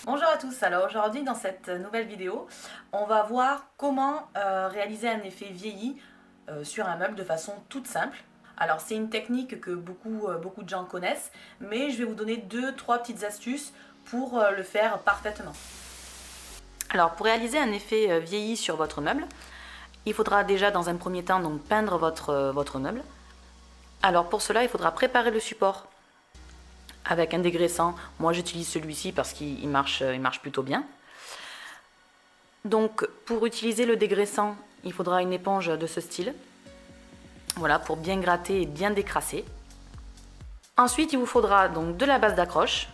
Bonjour à tous, alors aujourd'hui dans cette nouvelle vidéo, on va voir comment réaliser un effet vieilli sur un meuble de façon toute simple. Alors c'est une technique que beaucoup de gens connaissent, mais je vais vous donner trois petites astuces pour le faire parfaitement. Alors pour réaliser un effet vieilli sur votre meuble, il faudra déjà dans un premier temps donc peindre votre meuble. Alors pour cela, il faudra préparer le support avec un dégraissant. Moi j'utilise celui-ci parce qu'il marche plutôt bien. Donc pour utiliser le dégraissant, il faudra une éponge de ce style. Voilà, pour bien gratter et bien décrasser. Ensuite, il vous faudra donc de la base d'accroche.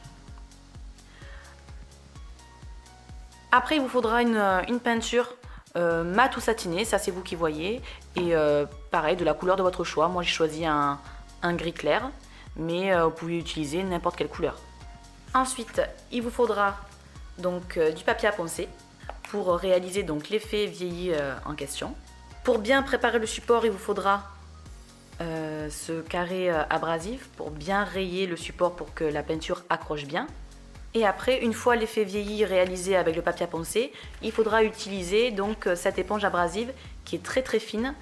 Après, il vous faudra une peinture mat ou satinée, ça c'est vous qui voyez. Et pareil, de la couleur de votre choix. Moi j'ai choisi un gris clair, mais vous pouvez utiliser n'importe quelle couleur. Ensuite, il vous faudra donc du papier à poncer pour réaliser donc l'effet vieilli en question. Pour bien préparer le support, il vous faudra ce carré abrasif pour bien rayer le support pour que la peinture accroche bien. Et après, une fois l'effet vieilli réalisé avec le papier à poncer, il faudra utiliser donc cette éponge abrasive qui est très très fine,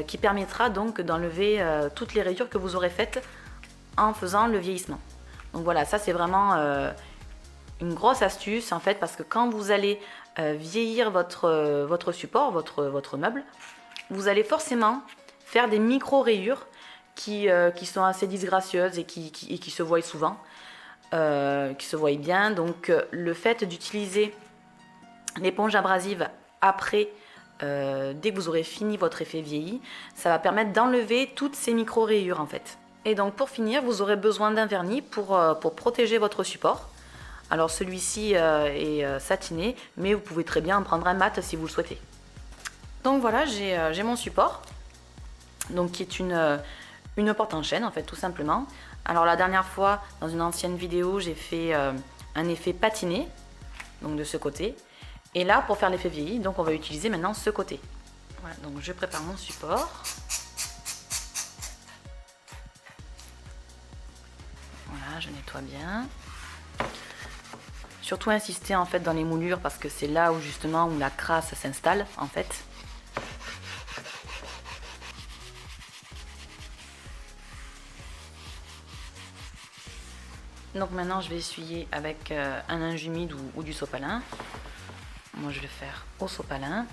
qui permettra donc d'enlever toutes les rayures que vous aurez faites en faisant le vieillissement. Donc voilà, ça c'est vraiment une grosse astuce en fait, parce que quand vous allez vieillir votre support, votre meuble, vous allez forcément faire des micro-rayures qui sont assez disgracieuses et qui se voient souvent, qui se voient bien. Donc le fait d'utiliser l'éponge abrasive après, dès que vous aurez fini votre effet vieilli, ça va permettre d'enlever toutes ces micro-rayures en fait. Et donc pour finir, vous aurez besoin d'un vernis pour protéger votre support. Alors celui-ci est satiné, mais vous pouvez très bien en prendre un mat si vous le souhaitez. Donc voilà, j'ai mon support, donc qui est une porte en chaîne en fait, tout simplement. Alors la dernière fois, dans une ancienne vidéo, j'ai fait un effet patiné, donc de ce côté. Et là, pour faire l'effet vieilli, donc on va utiliser maintenant ce côté. Voilà, donc je prépare mon support. Voilà, je nettoie bien. Surtout insister en fait dans les moulures parce que c'est là où justement où la crasse s'installe en fait. Donc maintenant je vais essuyer avec un linge humide ou du sopalin. Moi je vais le faire au sopalin.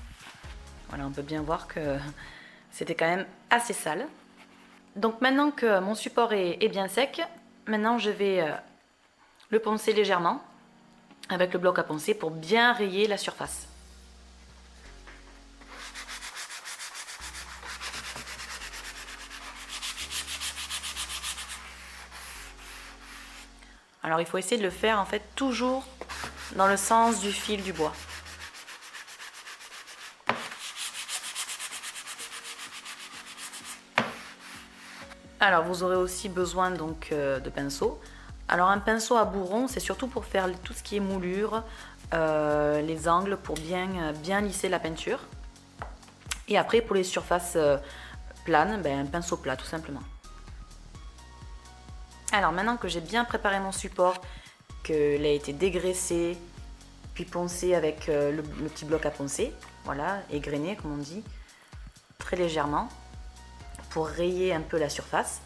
Voilà, on peut bien voir que c'était quand même assez sale. Donc maintenant que mon support est bien sec, maintenant je vais le poncer légèrement avec le bloc à poncer pour bien rayer la surface. Alors il faut essayer de le faire en fait toujours dans le sens du fil du bois. Alors vous aurez aussi besoin donc de pinceaux. Alors un pinceau à bourron, c'est surtout pour faire tout ce qui est moulure, les angles, pour bien lisser la peinture. Et après pour les surfaces planes, un pinceau plat tout simplement. Alors maintenant que j'ai bien préparé mon support, qu'il a été dégraissé, puis poncé avec le petit bloc à poncer, voilà, égrené comme on dit, très légèrement, pour rayer un peu la surface.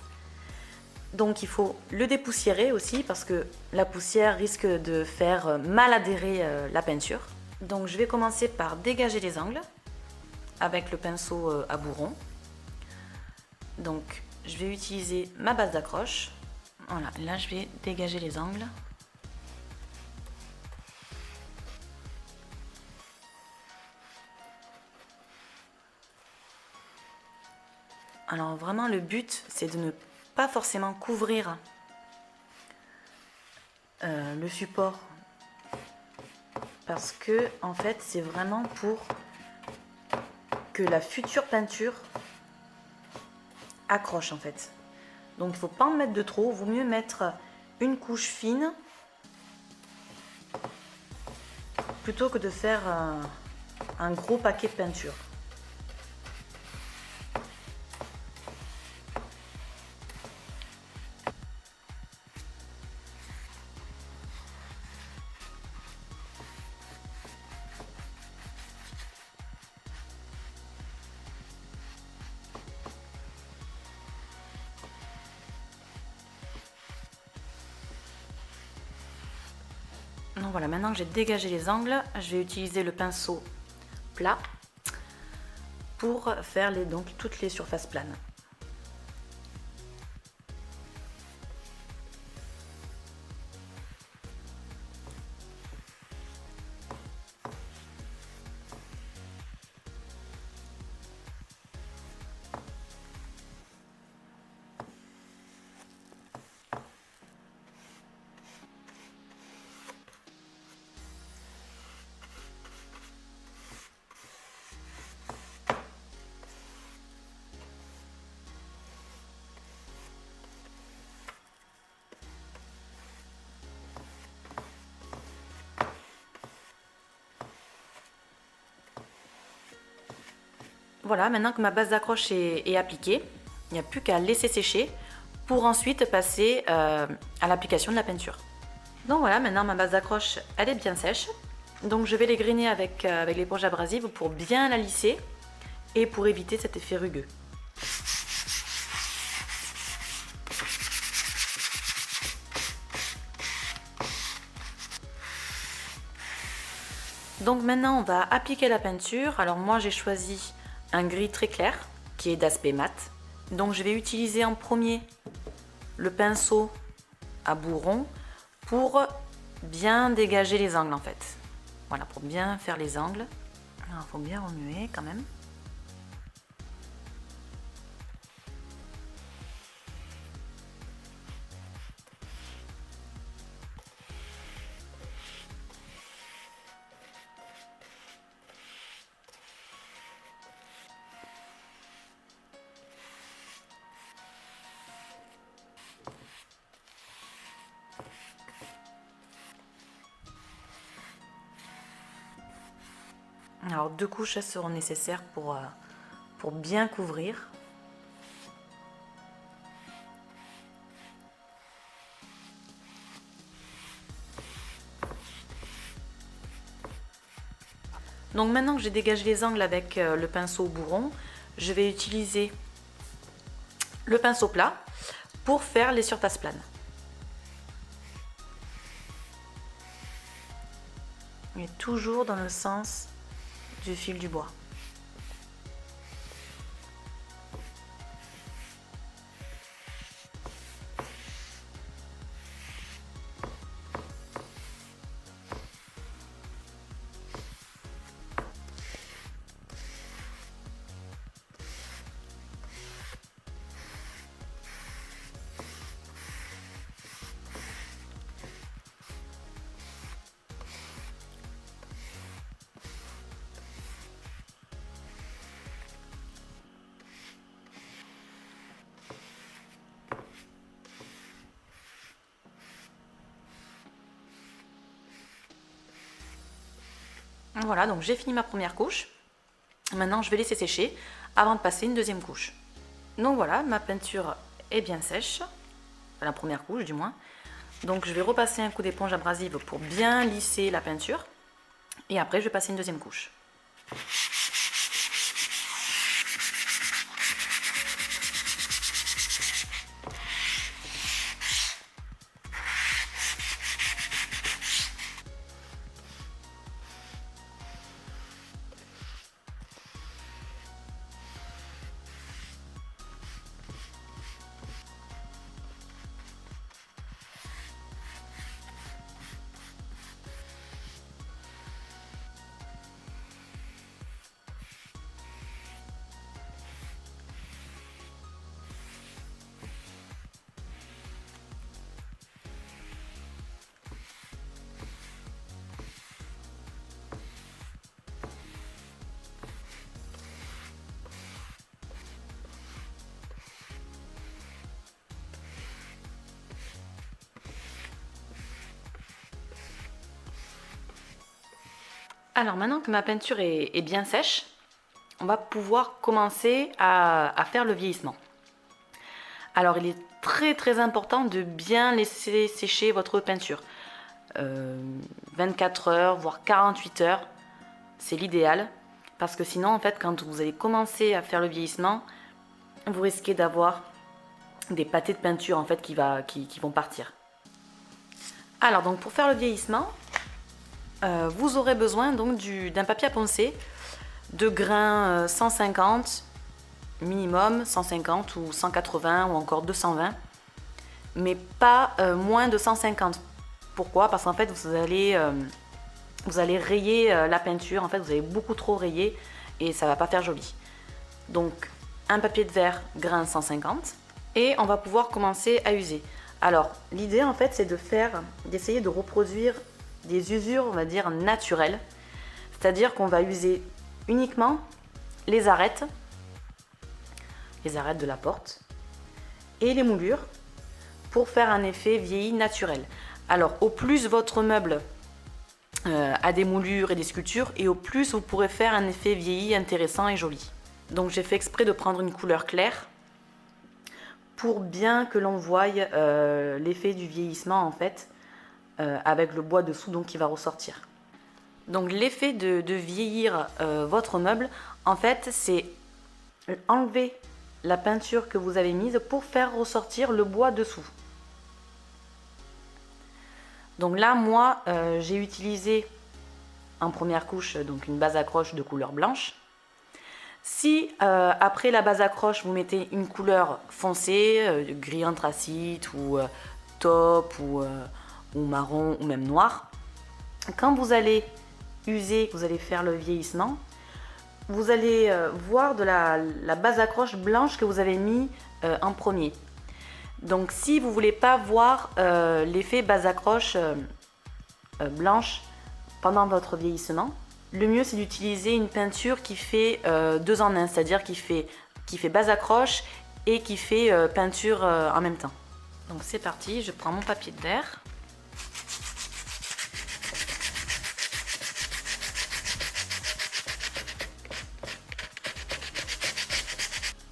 Donc il faut le dépoussiérer aussi parce que la poussière risque de faire mal adhérer la peinture. Donc je vais commencer par dégager les angles avec le pinceau à bourron. Donc je vais utiliser ma base d'accroche. Voilà, là je vais dégager les angles. Alors vraiment le but c'est de ne pas forcément couvrir le support parce que en fait c'est vraiment pour que la future peinture accroche en fait. Donc il ne faut pas en mettre de trop, il vaut mieux mettre une couche fine plutôt que de faire un gros paquet de peinture. Donc voilà, maintenant que j'ai dégagé les angles, je vais utiliser le pinceau plat pour faire donc toutes les surfaces planes. Voilà, maintenant que ma base d'accroche est appliquée, il n'y a plus qu'à laisser sécher pour ensuite passer à l'application de la peinture. Donc voilà, maintenant ma base d'accroche elle est bien sèche. Donc je vais les grainer avec l'éponge abrasive pour bien la lisser et pour éviter cet effet rugueux. Donc maintenant on va appliquer la peinture. Alors moi j'ai choisi un gris très clair qui est d'aspect mat. Donc je vais utiliser en premier le pinceau à bourron pour bien dégager les angles en fait. Voilà, pour bien faire les angles. Il faut bien remuer quand même. Alors 2 couches seront nécessaires pour bien couvrir. Donc maintenant que j'ai dégagé les angles avec le pinceau bourron, je vais utiliser le pinceau plat pour faire les surfaces planes. Et toujours dans le sens du fil du bois. Voilà, donc j'ai fini ma première couche. Maintenant, je vais laisser sécher avant de passer une deuxième couche. Donc voilà, ma peinture est bien sèche, enfin, la première couche du moins. Donc je vais repasser un coup d'éponge abrasive pour bien lisser la peinture. Et après, je vais passer une deuxième couche. Alors maintenant que ma peinture est bien sèche, on va pouvoir commencer à faire le vieillissement. Alors il est très important de bien laisser sécher votre peinture. 24 heures, voire 48 heures, c'est l'idéal. Parce que sinon, en fait, quand vous allez commencer à faire le vieillissement, vous risquez d'avoir des pâtés de peinture en fait qui vont partir. Alors donc pour faire le vieillissement, vous aurez besoin donc d'un papier à poncer de grains 150 minimum, 150 ou 180 ou encore 220, mais pas moins de 150. Pourquoi? Parce qu'en fait vous allez rayer la peinture, en fait vous avez beaucoup trop rayé et ça va pas faire joli. Donc un papier de verre grain 150 et on va pouvoir commencer à user. Alors l'idée en fait c'est d'essayer de reproduire des usures, on va dire naturelles, c'est-à-dire qu'on va user uniquement les arêtes de la porte et les moulures pour faire un effet vieilli naturel. Alors au plus votre meuble a des moulures et des sculptures, et au plus vous pourrez faire un effet vieilli intéressant et joli. Donc j'ai fait exprès de prendre une couleur claire pour bien que l'on voie l'effet du vieillissement en fait avec le bois dessous donc qui va ressortir. Donc l'effet de vieillir votre meuble en fait c'est enlever la peinture que vous avez mise pour faire ressortir le bois dessous. Donc là moi j'ai utilisé en première couche donc une base accroche de couleur blanche. Si après la base accroche vous mettez une couleur foncée, gris anthracite ou taupe ou marron ou même noir, quand vous allez user, vous allez faire le vieillissement, vous allez voir de la base accroche blanche que vous avez mis en premier. Donc si vous ne voulez pas voir l'effet base accroche blanche pendant votre vieillissement, le mieux c'est d'utiliser une peinture qui fait 2 en 1, c'est-à-dire qui fait base accroche et qui fait peinture en même temps. Donc c'est parti, je prends mon papier de verre.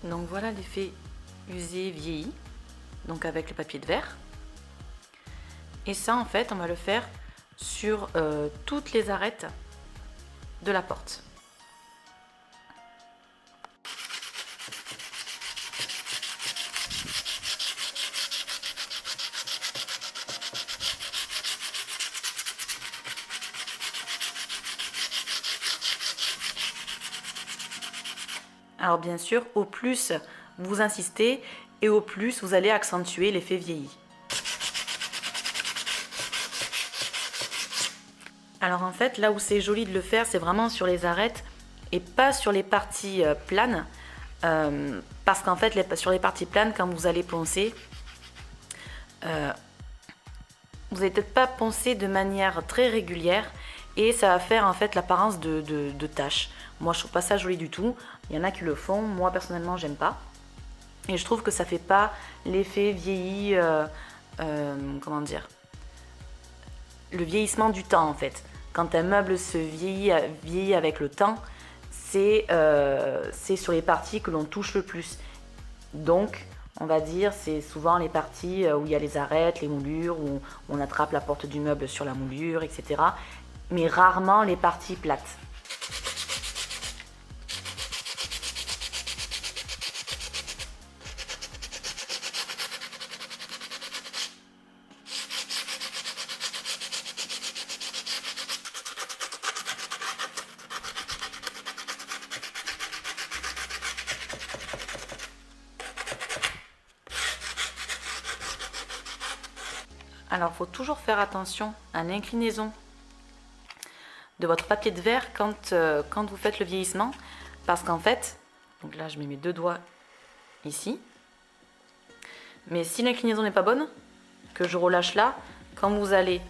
Donc voilà l'effet usé vieilli, donc avec le papier de verre. Et ça en fait on va le faire sur toutes les arêtes de la porte. Alors bien sûr, au plus vous insistez et au plus vous allez accentuer l'effet vieilli. Alors en fait, là où c'est joli de le faire, c'est vraiment sur les arêtes et pas sur les parties planes. Parce qu'en fait, sur les parties planes, quand vous allez poncer, vous n'allez peut-être pas poncer de manière très régulière et ça va faire en fait l'apparence de taches. Moi, je trouve pas ça joli du tout. Il y en a qui le font. Moi, personnellement, j'aime pas. Et je trouve que ça fait pas l'effet vieilli, comment dire, le vieillissement du temps en fait. Quand un meuble se vieillit avec le temps, c'est sur les parties que l'on touche le plus. Donc, on va dire, c'est souvent les parties où il y a les arêtes, les moulures, où on attrape la porte du meuble sur la moulure, etc. Mais rarement les parties plates. Alors, il faut toujours faire attention à l'inclinaison de votre papier de verre quand vous faites le vieillissement. Parce qu'en fait, donc là je mets mes 2 doigts ici. Mais si l'inclinaison n'est pas bonne, que je relâche là, quand vous allez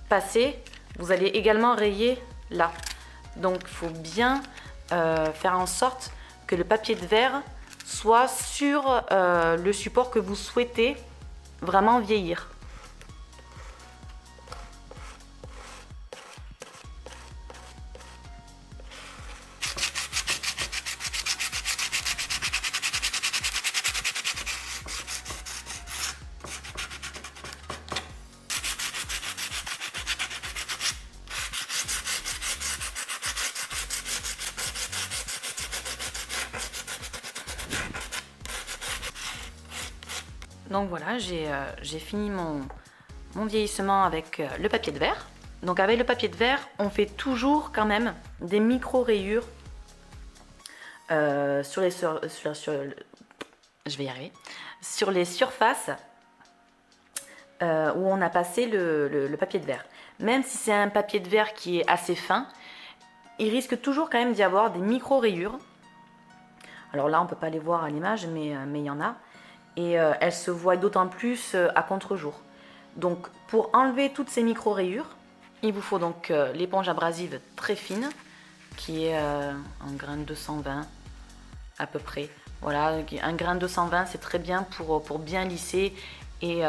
passer, vous allez également rayer là. Donc il faut bien faire en sorte que le papier de verre soit sur le support que vous souhaitez vraiment vieillir. Donc voilà, j'ai fini mon vieillissement avec le papier de verre. Donc avec le papier de verre, on fait toujours quand même des micro-rayures sur les je vais y arriver, sur les surfaces où on a passé le papier de verre. Même si c'est un papier de verre qui est assez fin, il risque toujours quand même d'y avoir des micro-rayures. Alors là, on ne peut pas les voir à l'image, mais il y en a. Et elles se voient d'autant plus à contre-jour. Donc pour enlever toutes ces micro-rayures, il vous faut donc l'éponge abrasive très fine, qui est en grain 220 à peu près. Voilà, un grain 220 c'est très bien pour bien lisser et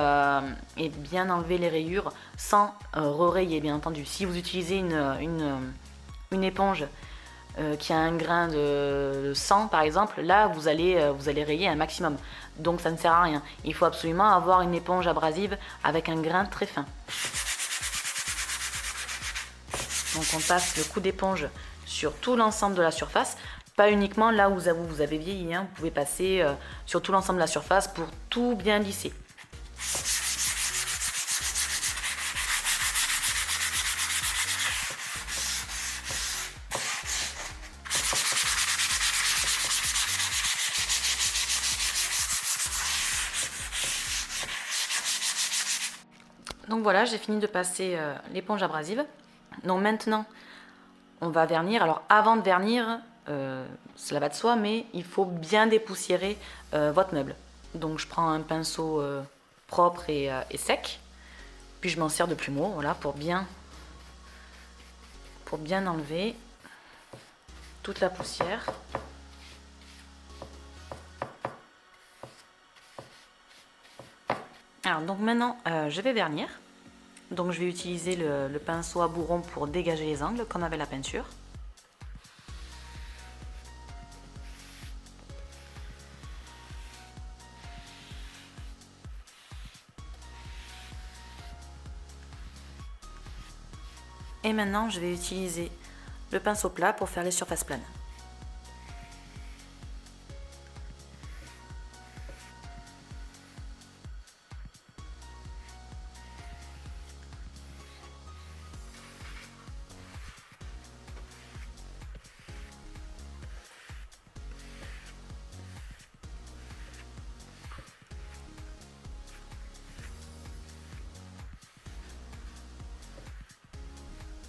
bien enlever les rayures sans re-rayer bien entendu. Si vous utilisez une éponge qui a un grain de 100 par exemple, là vous allez rayer un maximum. Donc ça ne sert à rien. Il faut absolument avoir une éponge abrasive avec un grain très fin. Donc on passe le coup d'éponge sur tout l'ensemble de la surface, pas uniquement là où vous avez vieilli, hein. Vous pouvez passer sur tout l'ensemble de la surface pour tout bien lisser. Donc voilà, j'ai fini de passer l'éponge abrasive. Donc maintenant, on va vernir. Alors avant de vernir, cela va de soi, mais il faut bien dépoussiérer votre meuble. Donc je prends un pinceau propre et sec, puis je m'en sers de plumeau, voilà, pour bien enlever toute la poussière. Alors donc maintenant, je vais vernir. Donc je vais utiliser le pinceau à bourron pour dégager les angles, comme avec la peinture. Et maintenant, je vais utiliser le pinceau plat pour faire les surfaces planes.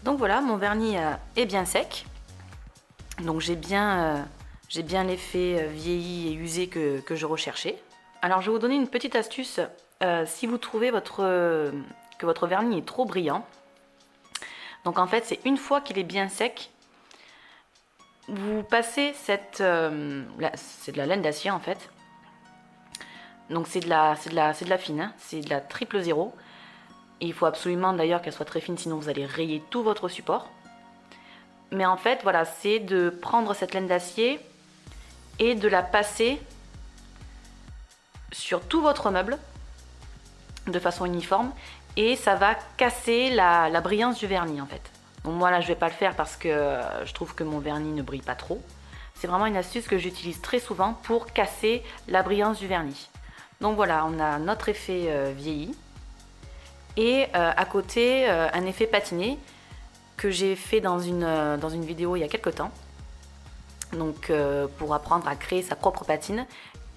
Donc voilà, mon vernis est bien sec. Donc j'ai bien l'effet vieilli et usé que je recherchais. Alors je vais vous donner une petite astuce. Si vous trouvez que votre vernis est trop brillant, donc en fait c'est une fois qu'il est bien sec, vous passez c'est de la laine d'acier en fait. Donc c'est de la fine, hein, c'est de la 000. Et il faut absolument d'ailleurs qu'elle soit très fine, sinon vous allez rayer tout votre support. Mais en fait, voilà, c'est de prendre cette laine d'acier et de la passer sur tout votre meuble de façon uniforme. Et ça va casser la brillance du vernis en fait. Donc moi là, je ne vais pas le faire parce que je trouve que mon vernis ne brille pas trop. C'est vraiment une astuce que j'utilise très souvent pour casser la brillance du vernis. Donc voilà, on a notre effet vieilli. Et à côté, un effet patiné que j'ai fait dans une vidéo il y a quelques temps. Donc pour apprendre à créer sa propre patine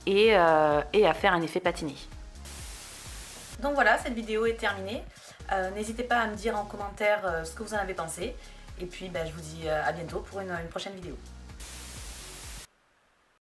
et à faire un effet patiné. Donc voilà, cette vidéo est terminée. N'hésitez pas à me dire en commentaire ce que vous en avez pensé. Et puis je vous dis à bientôt pour une prochaine vidéo.